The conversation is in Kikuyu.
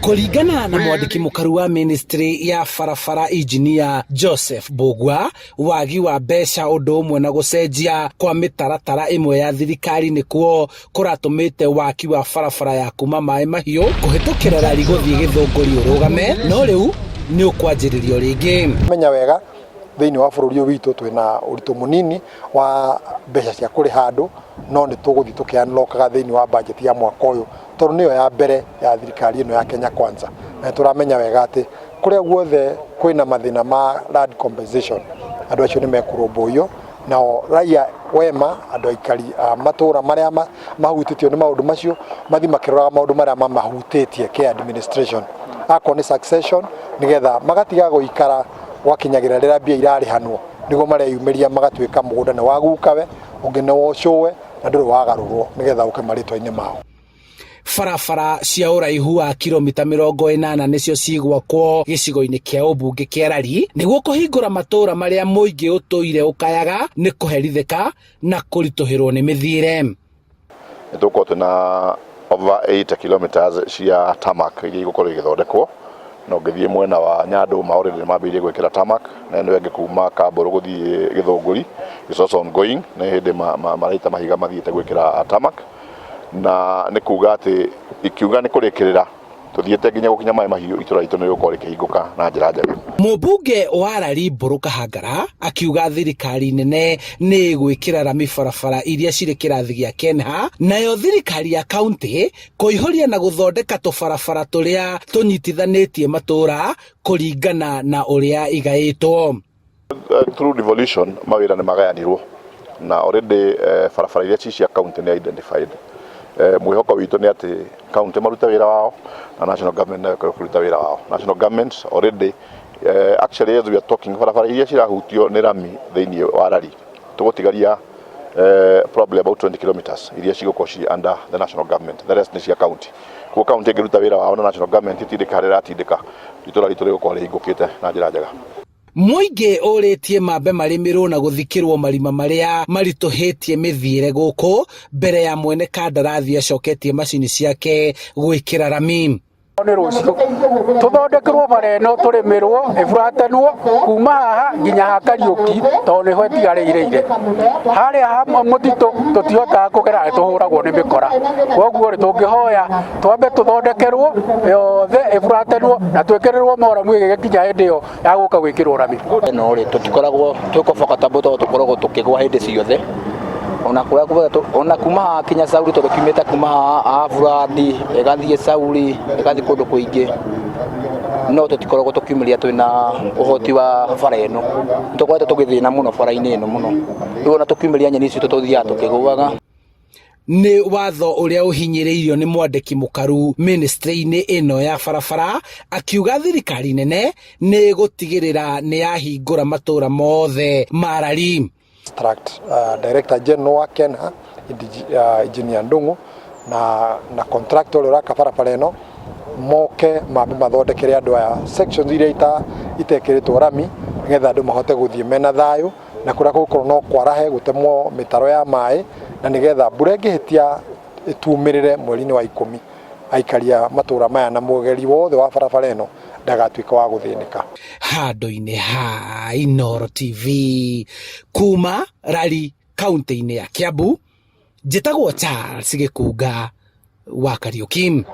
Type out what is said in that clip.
Kuringana na mwandiki mukaru wa ministry ya barabara engineer Joseph Bogwa, wagi wa mbeca undu umwe na gucenjia kwa mitaratara imwe ya thirikari nikuo kuratumite waki wa barabara ya kuma Mai Mahiu kuhitukira rari guthii Githunguri urugame, no riu ni ukwanjiririo ringi. Menya wega thiini wa bururi witu twina uritu munini wa mbeca cia kuri handu, no ni tuguthi tukianlokaga thiini wa budget ya mwaka uyu tondu niyo ya mbere ya thirikari ino ya Kenya Kwanza, na turamenya wega ati kuria guothe kwina mathina ma land compensation andu acio ni mekurumbuyo nao raia wema andu aikari matura maria mahutitio ni maundu macio mathi makiroraga maundu maria mahutitie ke administration ako ni succession nigetha magatiga guikara wakinyagira rira mbia irarihanwo nigo mareyumiria magatwika mugunda ni wagukawe ungene wocowe na nduri wagarurwo nigetha uke maritwa-ini mao. Barabara cia uraihu wa kilomita 80 nicio cigwakwo gicigo-ini kia ubunge kia Rari niguo kuhingura matura maria muingi utuire ukayaga ni kuherithika na kurituhirwo ni mithire. Nituko tuna over 8 kilometers cia tarmac iria igukorwo igithondekwo na ngithie mwena wa Nyando maorire mambirie gwikira tarmac na eno yengi kuma Kamburu guthie Githunguri is also ongoing na hindi maraita mahiga mathiite gwikira tarmac na ni kuga ati ikiuga ni kurikirira tuthiete nginya gukinya Mai Mahiu itura itu ni gukora kihinguka na njira njega. Mubunge wa Rari Mburu Kahangara akiuga thirikari nene ni gwikira rami barabara iria ciri kirathi gia Kenha, nayo thirikari ya county kuihoria na guthondeka tubarabara turia tunyitithanitie matura kuringana na uria igaitwo. Through devolution mawira ni magayanirwo na already barabara iria cia county ni identified. Mwihoko witu ni ati county maruta wira wao na national government na kuruta wira wao. National government already actually as we are talking barabara iria cirahutio ni rami thiini wa Rari tugutigaria probably about 20 kilometers iria cigokoci under the national government, the rest ni cia county. Kwa county ngiruta wira wao na national government itindika ratindika itura ritu rigukora hingukite na njira njega. Muingi uritie mambe marimirwo na guthikirwo marima maria marituhitie mithiire guku mbere ya mwene kandarathi acoketie macini ciake gwikira rami. Ni rucio tuthondekerwo bara ino turimirwo ifuratanwo kuma haha nginya ha Kariuki tondu niho etigareire haria mutito tutihota kugera tuhuragwo ni mikora koguo ri tungihoya twambe tuthondekerwo yothe ifuratanwo na twekererwo mora mwige kinya hindi yo ya guka gwikirwo rami no ri tutikoragwo twikobokata buto tukoragwo tukigwa hindi ciothe ona kuma kinya Sauri tondu kiumite kuma Avuradi igathie Sauri igathie kundu kuingi no tutikoragwo tukiumiria twina uhoti wa bara ino tukorete tugithina muno bara-ini ino muno riu ona tukiumiria nyeni icio tuthia tukiguaga. Ni watho uria uhinyiriirio ni mwandiki mukaru ministry-ini ino ya barabara akiuga thirikari nene ni gutigirira ni yahingura matura mothe ma Rari. Director General wa Kenha Engineer Ndungu na contractor uraka barabara ino moke mambe mathondekere andu aya sections iria itekiritwo rami nigetha andu mahote guthie mena thayu na kuria gukorwo no kwarahe gutemwo mitaro ya mai na nigetha mbura ingihitia itumirire mweri-ini wa 10 aikaria matura maya na mugeri wothe wa barabara ino ndagatwika wa guthinika. Handu-ini ha Inooro TV kuma Rari kaunti-ini ya Kiambu, njitagwo Charles Gikunga wa Kariuki.